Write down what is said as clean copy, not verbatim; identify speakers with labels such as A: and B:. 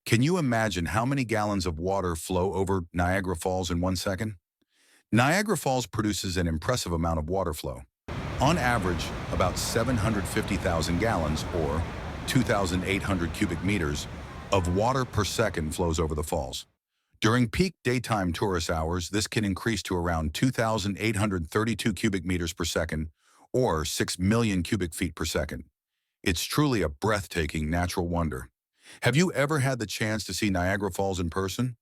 A: Can you imagine how many gallons of water flow over Niagara Falls in 1 second? Niagara Falls produces an impressive amount of water flow. On average, about 750,000 gallons, or 2,800 cubic meters, of water per second flows over the falls. During peak daytime tourist hours, this can increase to around 2,832 cubic meters per second, or 6 million cubic feet per second. It's truly a breathtaking natural wonder. Have you ever had the chance to see Niagara Falls in person?